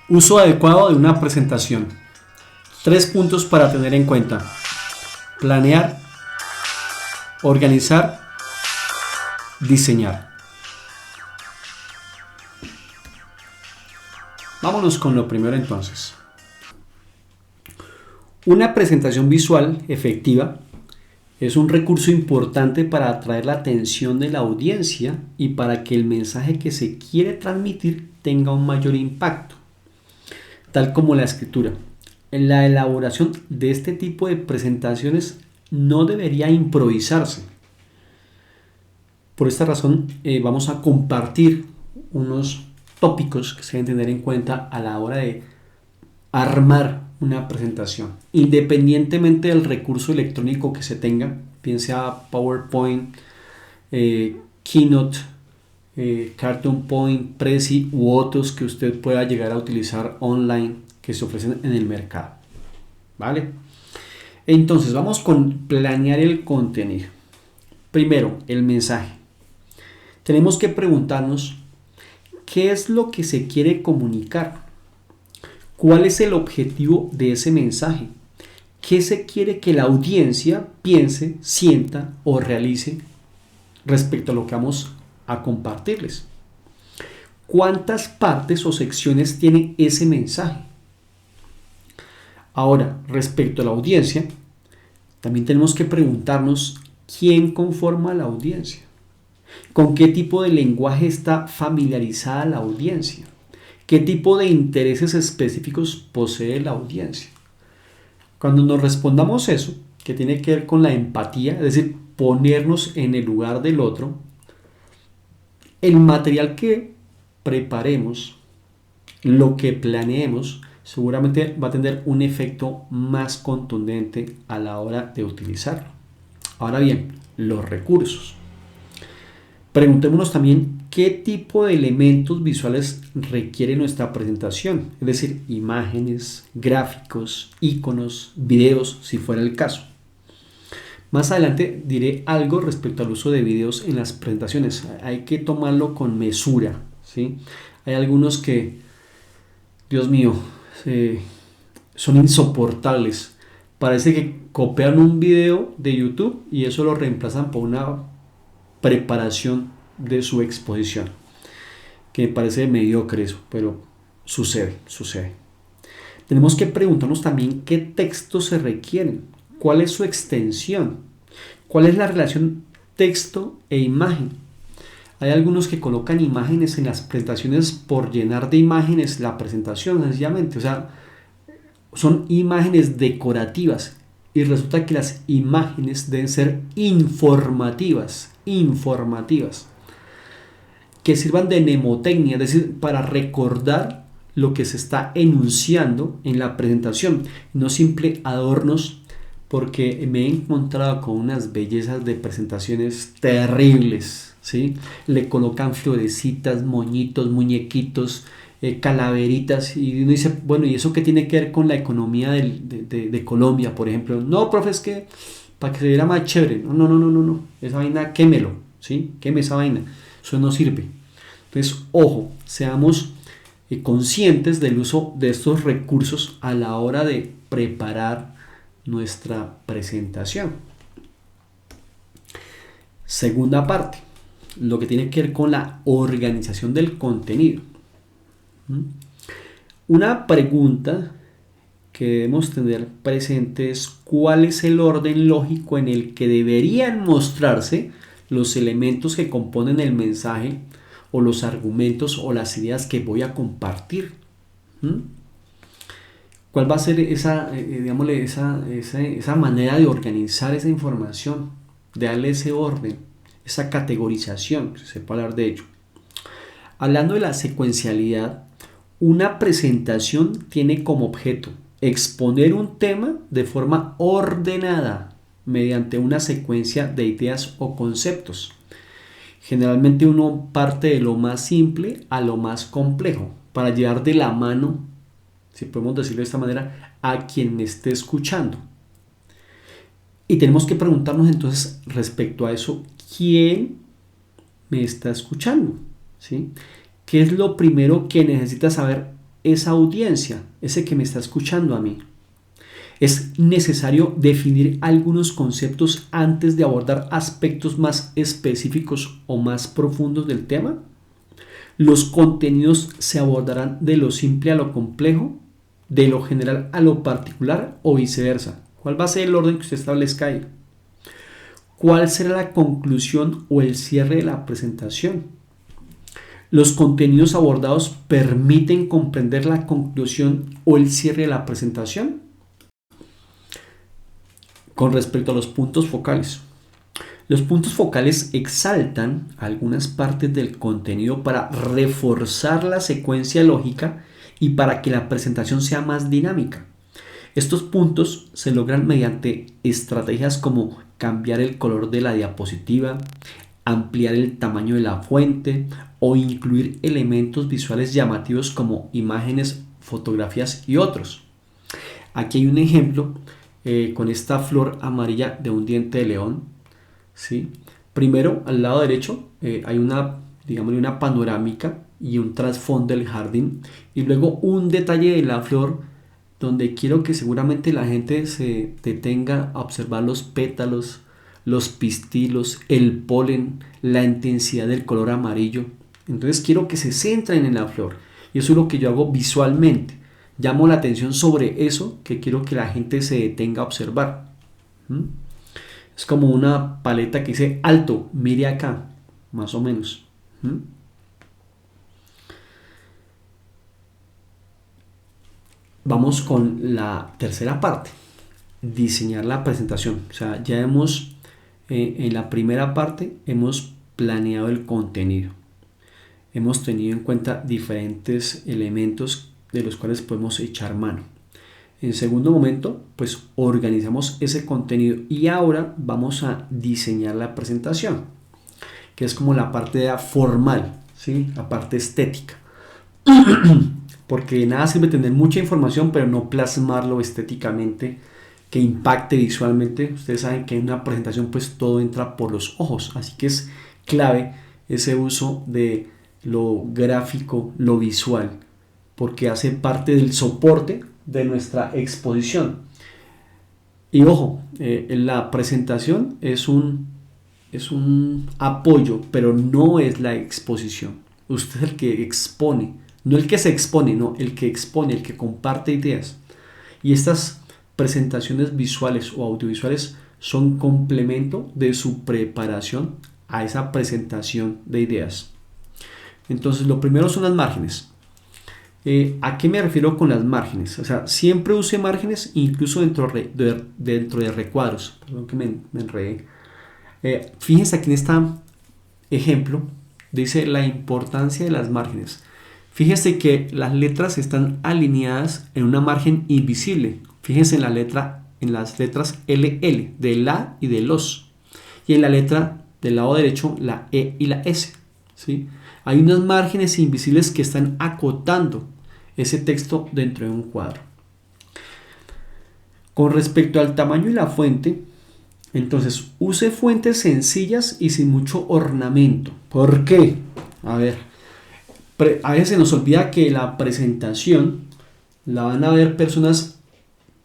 Uso adecuado de una presentación. 3 puntos para tener en cuenta: planear, organizar, diseñar. Vámonos con lo primero entonces. Una presentación visual efectiva es un recurso importante para atraer la atención de la audiencia y para que el mensaje que se quiere transmitir tenga un mayor impacto, tal como la escritura. En la elaboración de este tipo de presentaciones no debería improvisarse. Por esta razón vamos a compartir unos tópicos que se deben tener en cuenta a la hora de armar una presentación, independientemente del recurso electrónico que se tenga, bien sea PowerPoint, Keynote, Cartoon Point, Prezi u otros que usted pueda llegar a utilizar online que se ofrecen en el mercado. ¿Vale? Entonces vamos con planear el contenido. Primero, el mensaje. Tenemos que preguntarnos qué es lo que se quiere comunicar. ¿Cuál es el objetivo de ese mensaje? ¿Qué se quiere que la audiencia piense, sienta o realice respecto a lo que vamos a compartirles? ¿Cuántas partes o secciones tiene ese mensaje? Ahora, respecto a la audiencia, también tenemos que preguntarnos quién conforma la audiencia. ¿Con qué tipo de lenguaje está familiarizada la audiencia? ¿Qué tipo de intereses específicos posee la audiencia? Cuando nos respondamos eso, que tiene que ver con la empatía, es decir, ponernos en el lugar del otro, el material que preparemos, lo que planeemos, seguramente va a tener un efecto más contundente a la hora de utilizarlo. Ahora bien, los recursos. Preguntémonos también qué tipo de elementos visuales requiere nuestra presentación, es decir, imágenes, gráficos, iconos, videos, si fuera el caso. Más adelante diré algo respecto al uso de videos en las presentaciones. Hay que tomarlo con mesura, ¿sí? Hay algunos que, Dios mío, son insoportables. Parece que copian un video de YouTube y eso lo reemplazan por una preparación de su exposición, que me parece mediocre eso, pero sucede. Tenemos que preguntarnos también qué textos se requieren, cuál es su extensión, cuál es la relación texto e imagen. Hay algunos que colocan imágenes en las presentaciones por llenar de imágenes la presentación, sencillamente, o sea, son imágenes decorativas y resulta que las imágenes deben ser informativas, que sirvan de mnemotecnia, es decir, para recordar lo que se está enunciando en la presentación, no simple adornos, porque me he encontrado con unas bellezas de presentaciones terribles, ¿sí? Le colocan florecitas, moñitos, muñequitos, calaveritas, y uno dice, bueno, ¿y eso qué tiene que ver con la economía de Colombia, por ejemplo? No, profe, es que para que se viera más chévere. No, esa vaina quémelo, ¿sí? Queme esa vaina, eso no sirve. Entonces, ojo, seamos conscientes del uso de estos recursos a la hora de preparar nuestra presentación. Segunda parte, lo que tiene que ver con la organización del contenido. Una pregunta que debemos tener presente es cuál es el orden lógico en el que deberían mostrarse los elementos que componen el mensaje o los argumentos o las ideas que voy a compartir. ¿Cuál va a ser esa manera de organizar esa información, de darle ese orden, esa categorización, si se puede hablar de ello? Hablando de la secuencialidad, una presentación tiene como objeto exponer un tema de forma ordenada mediante una secuencia de ideas o conceptos. Generalmente uno parte de lo más simple a lo más complejo para llevar de la mano, si podemos decirlo de esta manera, a quien me esté escuchando. Y tenemos que preguntarnos entonces respecto a eso, ¿quién me está escuchando? ¿Sí? ¿Qué es lo primero que necesita saber esa audiencia, ese que me está escuchando a mí? Es necesario definir algunos conceptos antes de abordar aspectos más específicos o más profundos del tema. Los contenidos se abordarán de lo simple a lo complejo, de lo general a lo particular o viceversa. ¿Cuál va a ser el orden que usted establezca ahí? ¿Cuál será la conclusión o el cierre de la presentación? ¿Los contenidos abordados permiten comprender la conclusión o el cierre de la presentación? Con respecto a los puntos focales. Los puntos focales exaltan algunas partes del contenido para reforzar la secuencia lógica y para que la presentación sea más dinámica. Estos puntos se logran mediante estrategias como cambiar el color de la diapositiva, ampliar el tamaño de la fuente o incluir elementos visuales llamativos como imágenes, fotografías y otros. Aquí hay un ejemplo con esta flor amarilla de un diente de león, ¿sí? Primero, al lado derecho hay una panorámica y un trasfondo del jardín, y luego un detalle de la flor donde quiero que seguramente la gente se detenga a observar los pétalos, los pistilos, el polen, la intensidad del color amarillo. Entonces quiero que se centren en la flor, y eso es lo que yo hago visualmente. Llamo la atención sobre eso que quiero que la gente se detenga a observar. Es como una paleta que dice alto, mire acá, más o menos. Vamos con la tercera parte, diseñar la presentación. O sea, ya en la primera parte hemos planeado el contenido. Hemos tenido en cuenta diferentes elementos de los cuales podemos echar mano. En segundo momento, pues organizamos ese contenido y ahora vamos a diseñar la presentación, que es como la parte formal, ¿sí? La parte estética. Porque de nada sirve tener mucha información pero no plasmarlo estéticamente, que impacte visualmente. Ustedes saben que en una presentación pues todo entra por los ojos, así que es clave ese uso de lo gráfico, lo visual, porque hace parte del soporte de nuestra exposición. Y ojo, la presentación es un apoyo, pero no es la exposición. Usted es el que expone, no el que se expone, no, el que expone, el que comparte ideas. Y estas presentaciones visuales o audiovisuales son complemento de su preparación a esa presentación de ideas. Entonces, lo primero son las márgenes. ¿A qué me refiero con las márgenes? O sea, siempre use márgenes incluso dentro de recuadros. Perdón que me enredé. Fíjense aquí en este ejemplo, dice la importancia de las márgenes. Fíjense que las letras están alineadas en una margen invisible. Fíjense en las letras LL, de la y de los. Y en la letra del lado derecho, la E y la S, ¿sí? Hay unas márgenes invisibles que están acotando ese texto dentro de un cuadro. Con respecto al tamaño y la fuente, entonces use fuentes sencillas y sin mucho ornamento. ¿Por qué? A ver, a veces se nos olvida que la presentación la van a ver personas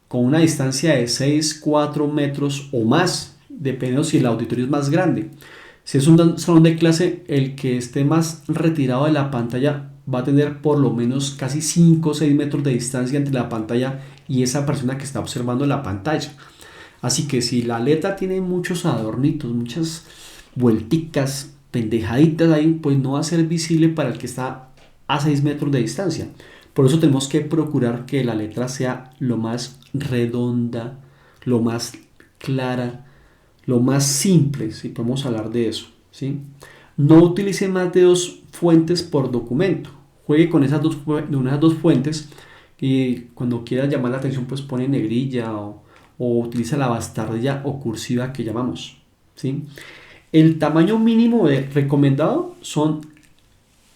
con una distancia de 6, 4 metros o más, dependiendo si el auditorio es más grande. Si es un salón de clase, el que esté más retirado de la pantalla va a tener por lo menos casi 5 o 6 metros de distancia entre la pantalla y esa persona que está observando la pantalla. Así que si la letra tiene muchos adornitos, muchas vuelticas, pendejaditas ahí, pues no va a ser visible para el que está a 6 metros de distancia. Por eso tenemos que procurar que la letra sea lo más redonda, lo más clara, lo más simple, si podemos hablar de eso, ¿sí? No utilice más de 2 fuentes por documento. Juegue con esas dos fuentes y cuando quiera llamar la atención pues pone negrilla o utiliza la bastardilla o cursiva que llamamos, ¿sí? El tamaño mínimo recomendado son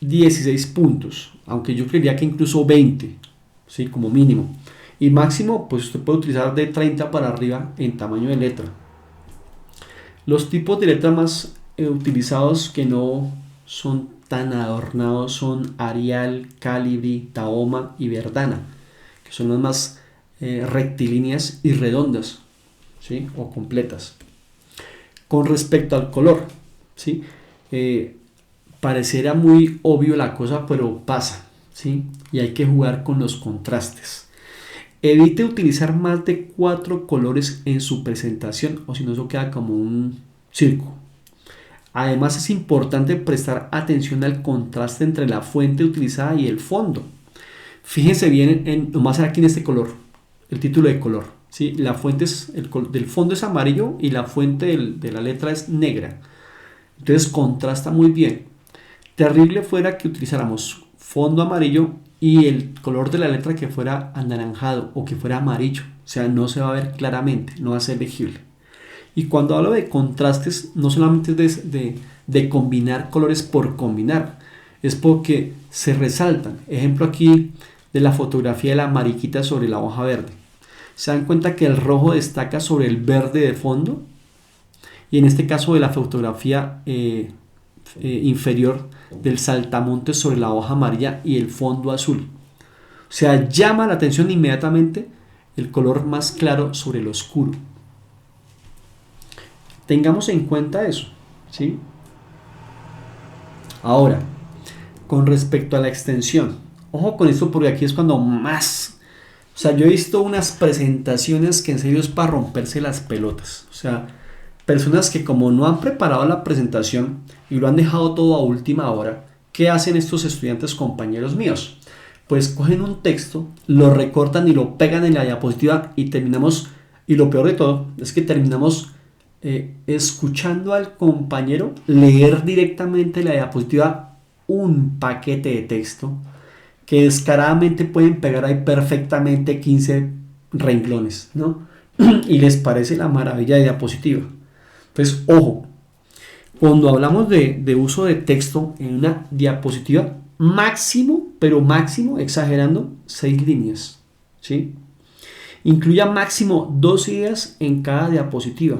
16 puntos, aunque yo creería que incluso 20, ¿sí? Como mínimo. Y máximo pues usted puede utilizar de 30 para arriba en tamaño de letra. Los tipos de letra más utilizados que no son tan adornados son Arial, Calibri, Tahoma y Verdana, que son las más rectilíneas y redondas, ¿sí? O completas. Con respecto al color, ¿sí? Pareciera muy obvio la cosa, pero pasa, ¿sí? Y hay que jugar con los contrastes. Evite utilizar más de 4 colores en su presentación, o si no, eso queda como un circo. Además, es importante prestar atención al contraste entre la fuente utilizada y el fondo. Fíjense bien nomás aquí en este color, el título de color, ¿sí? La fuente del fondo es amarillo y la fuente de la letra es negra. Entonces contrasta muy bien. Terrible fuera que utilizáramos fondo amarillo y el color de la letra que fuera anaranjado o que fuera amarillo. O sea, no se va a ver claramente, no va a ser legible. Y cuando hablo de contrastes, no solamente es de combinar colores por combinar, es porque se resaltan. Ejemplo aquí de la fotografía de la mariquita sobre la hoja verde. ¿Se dan cuenta que el rojo destaca sobre el verde de fondo? Y en este caso de la fotografía inferior del saltamontes sobre la hoja amarilla y el fondo azul. O sea, llama la atención inmediatamente el color más claro sobre el oscuro. Tengamos en cuenta eso, ¿sí? Ahora, con respecto a la extensión, ojo con esto porque aquí es cuando más... O sea, yo he visto unas presentaciones que en serio es para romperse las pelotas. O sea, personas que como no han preparado la presentación y lo han dejado todo a última hora, ¿qué hacen estos estudiantes compañeros míos? Pues cogen un texto, lo recortan y lo pegan en la diapositiva y terminamos, y lo peor de todo es que terminamos escuchando al compañero leer directamente la diapositiva un paquete de texto que descaradamente pueden pegar ahí perfectamente 15 renglones, ¿no? Y les parece la maravilla de diapositiva. Entonces, ojo, cuando hablamos de uso de texto en una diapositiva, máximo, pero máximo, exagerando, 6 líneas, ¿sí? Incluya máximo 2 ideas en cada diapositiva.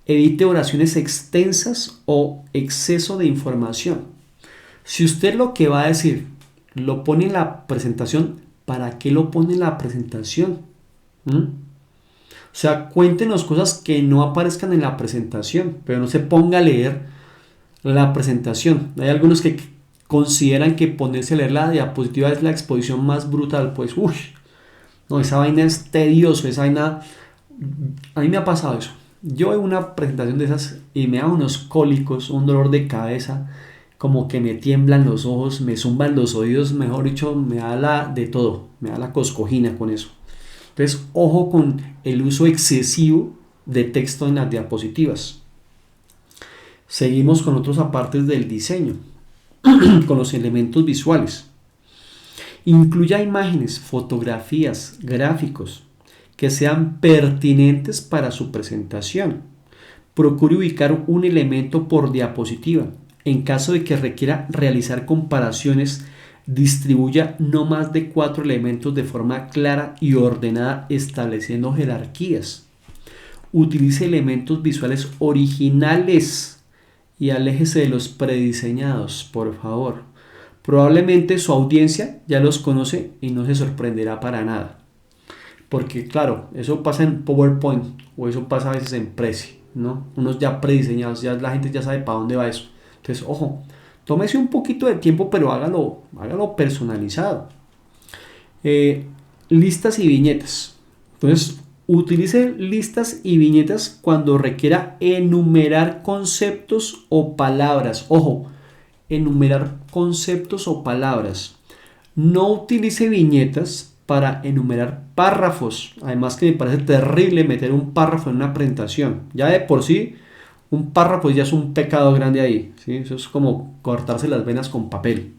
Evite oraciones extensas o exceso de información. Si usted lo que va a decir lo pone en la presentación, ¿para qué lo pone en la presentación? O sea, cuéntenos cosas que no aparezcan en la presentación, pero no se ponga a leer la presentación. Hay algunos que consideran que ponerse a leer la diapositiva es la exposición más brutal. Pues, uy, no, esa vaina es tedioso, esa vaina... A mí me ha pasado eso. Yo veo una presentación de esas y me da unos cólicos, un dolor de cabeza, como que me tiemblan los ojos, me zumban los oídos, mejor dicho, me da de todo, me da la coscojina con eso. Entonces, ojo con el uso excesivo de texto en las diapositivas. Seguimos con otros apartes del diseño, con los elementos visuales. Incluya imágenes, fotografías, gráficos que sean pertinentes para su presentación. Procure ubicar un elemento por diapositiva. En caso de que requiera realizar comparaciones, distribuya no más de 4 elementos de forma clara y ordenada, estableciendo jerarquías. Utilice elementos visuales originales y aléjese de los prediseñados, por favor. Probablemente su audiencia ya los conoce y no se sorprenderá para nada. Porque claro, eso pasa en PowerPoint o eso pasa a veces en Prezi, ¿no? Unos ya prediseñados, ya la gente ya sabe para dónde va eso. Entonces, ojo, tómese un poquito de tiempo, pero hágalo personalizado. Listas y viñetas. Entonces, utilice listas y viñetas cuando requiera enumerar conceptos o palabras. Ojo, enumerar conceptos o palabras. No utilice viñetas para enumerar párrafos. Además que me parece terrible meter un párrafo en una presentación. Ya de por sí, un párrafo ya es un pecado grande ahí, ¿sí? Eso es como cortarse las venas con papel.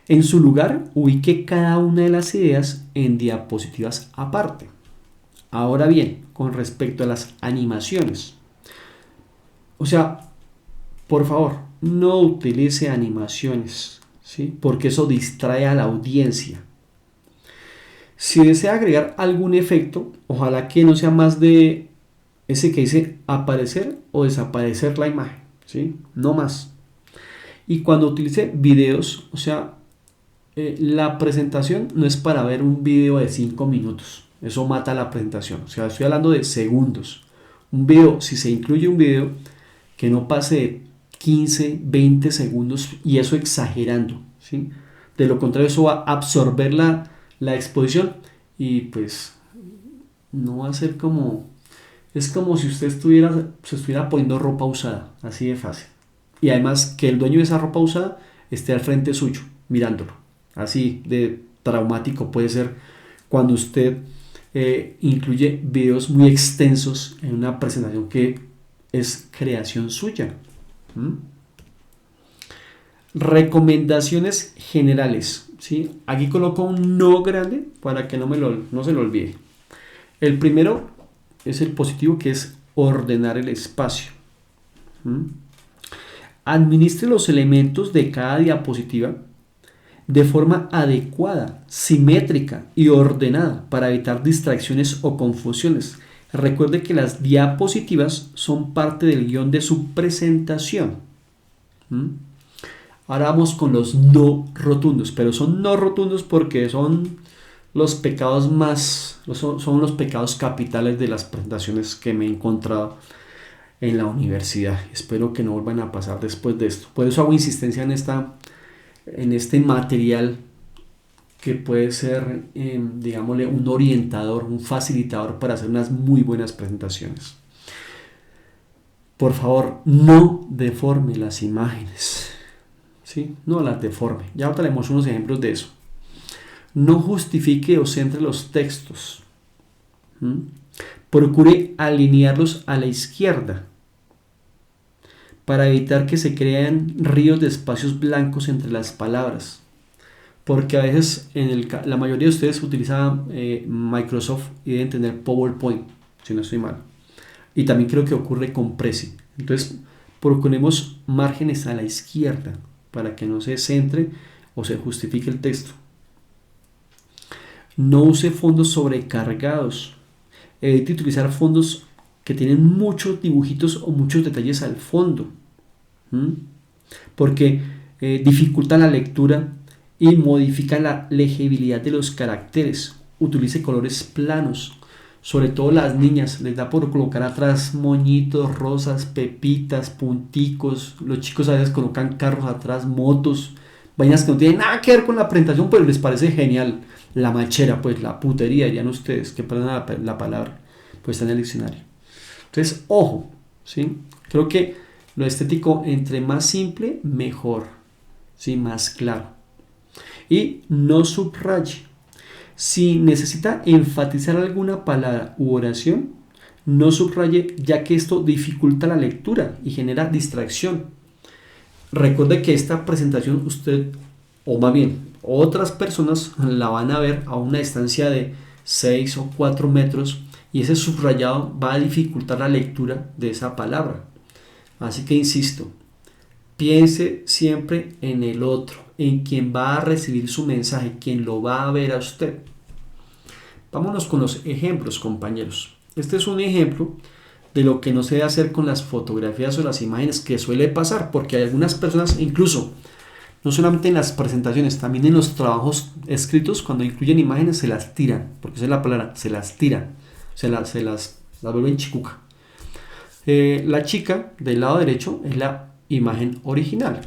En su lugar, ubique cada una de las ideas en diapositivas aparte. Ahora bien, con respecto a las animaciones. O sea, por favor, no utilice animaciones, ¿sí? Porque eso distrae a la audiencia. Si desea agregar algún efecto, ojalá que no sea más de ese que dice aparecer o desaparecer la imagen, ¿sí? No más. Y cuando utilice videos, o sea, la presentación no es para ver un video de 5 minutos. Eso mata la presentación. O sea, estoy hablando de segundos. Un video, si se incluye un video, que no pase de 15, 20 segundos y eso exagerando, ¿sí? De lo contrario, eso va a absorber la exposición y pues no va a ser como... Es como si usted se estuviera poniendo ropa usada, así de fácil. Y además que el dueño de esa ropa usada esté al frente suyo, mirándolo. Así de traumático puede ser cuando usted incluye videos muy extensos en una presentación que es creación suya. ¿Mm? Recomendaciones generales, ¿sí? Aquí coloco un no grande para que no se lo olvide. El primero es el positivo, que es ordenar el espacio. ¿Mm? Administre los elementos de cada diapositiva de forma adecuada, simétrica y ordenada para evitar distracciones o confusiones. Recuerde que las diapositivas son parte del guión de su presentación. ¿Mm? Ahora vamos con los no rotundos, pero son no rotundos porque son los pecados son los pecados capitales de las presentaciones que me he encontrado en la universidad. Espero que no vuelvan a pasar después de esto. Por eso hago insistencia en este material que puede ser, digámosle, un orientador, un facilitador para hacer unas muy buenas presentaciones. Por favor, no deforme las imágenes. ¿Sí? No las deforme. Ya tenemos unos ejemplos de eso. No justifique o centre los textos. Procure alinearlos a la izquierda para evitar que se creen ríos de espacios blancos entre las palabras. Porque a veces la mayoría de ustedes utiliza Microsoft y deben tener PowerPoint, si no estoy mal. Y también creo que ocurre con Prezi. Entonces, procuremos márgenes a la izquierda para que no se centre o se justifique el texto. No use fondos sobrecargados. Evite utilizar fondos que tienen muchos dibujitos o muchos detalles al fondo, porque dificultan la lectura y modifican la legibilidad de los caracteres. Utilice colores planos. Sobre todo las niñas les da por colocar atrás moñitos, rosas, pepitas, punticos. Los chicos a veces colocan carros atrás, motos, vainas que no tienen nada que ver con la presentación, pero les parece genial. La machera, pues la putería, dirían ustedes, que perdón la palabra, pues está en el diccionario. Entonces, ojo, ¿sí? Creo que lo estético, entre más simple, mejor, ¿sí? Más claro. Y no subraye. Si necesita enfatizar alguna palabra u oración, no subraye, ya que esto dificulta la lectura y genera distracción. Recuerde que esta presentación usted, o más bien otras personas, la van a ver a una distancia de 6 o 4 metros y ese subrayado va a dificultar la lectura de esa palabra. Así que insisto, piense siempre en el otro, en quien va a recibir su mensaje, quien lo va a ver a usted. Vámonos con los ejemplos, compañeros. Este es un ejemplo de lo que no se debe hacer con las fotografías o las imágenes, que suele pasar, porque hay algunas personas, incluso no solamente en las presentaciones, también en los trabajos escritos, cuando incluyen imágenes se las tiran, porque esa es la palabra, se las tiran, se las vuelven chicuca. La chica del lado derecho es la imagen original.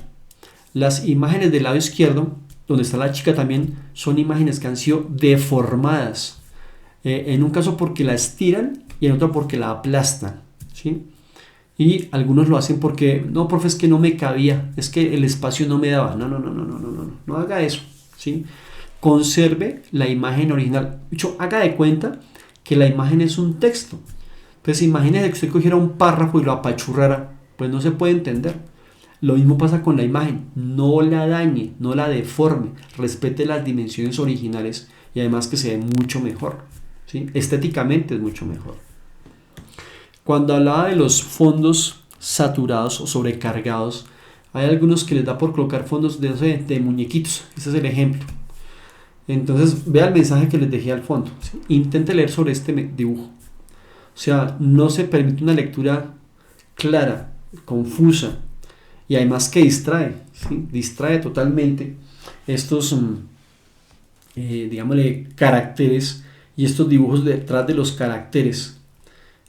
Las imágenes del lado izquierdo, donde está la chica, también son imágenes que han sido deformadas. En un caso porque la estiran y en otro porque la aplastan, ¿sí? Y algunos lo hacen porque, no, profe, es que no me cabía, es que el espacio no me daba. No haga eso, ¿sí? Conserve la imagen original. De hecho, haga de cuenta que la imagen es un texto. Entonces, imagínese que usted cogiera un párrafo y lo apachurrara, pues no se puede entender. Lo mismo pasa con la imagen. No la dañe, no la deforme, respete las dimensiones originales y además que se ve mucho mejor, ¿sí? Estéticamente es mucho mejor. Cuando hablaba de los fondos saturados o sobrecargados, hay algunos que les da por colocar fondos de muñequitos. Ese es el ejemplo. Entonces, vea el mensaje que les dejé al fondo, ¿sí? Intente leer sobre este dibujo. O sea, no se permite una lectura clara, confusa. y además que distrae, ¿sí? Distrae totalmente estos, digámosle, caracteres y estos dibujos detrás de los caracteres.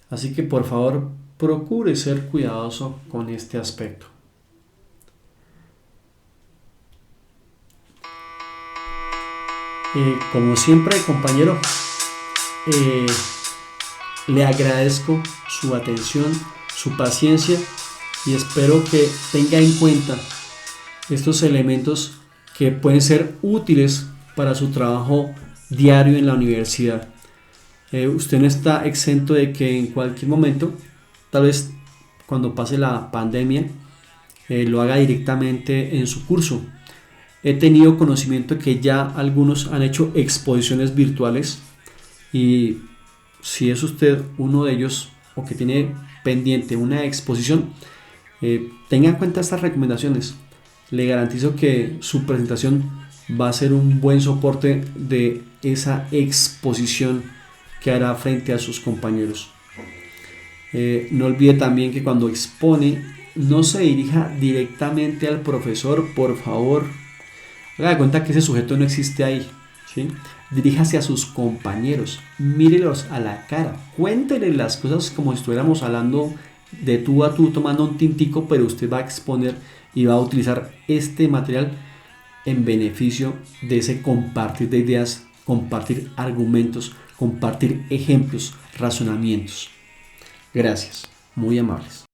Así que por favor, procure ser cuidadoso con este aspecto. Como siempre, compañero, eh, le agradezco su atención, su paciencia y espero que tenga en cuenta estos elementos que pueden ser útiles para su trabajo diario en la universidad. Usted no está exento de que en cualquier momento, tal vez cuando pase la pandemia, lo haga directamente en su curso. He tenido conocimiento que ya algunos han hecho exposiciones virtuales y si es usted uno de ellos o que tiene pendiente una exposición, tenga en cuenta estas recomendaciones. Le garantizo que su presentación va a ser un buen soporte de esa exposición que hará frente a sus compañeros. No olvide también que cuando expone no se dirija directamente al profesor, por favor. Haga de cuenta que ese sujeto no existe ahí, ¿sí? Diríjase a sus compañeros, mírelos a la cara, cuéntenle las cosas como si estuviéramos hablando de tú a tú tomando un tintico, pero usted va a exponer y va a utilizar este material en beneficio de ese compartir de ideas, compartir argumentos, compartir ejemplos, razonamientos. Gracias, muy amables.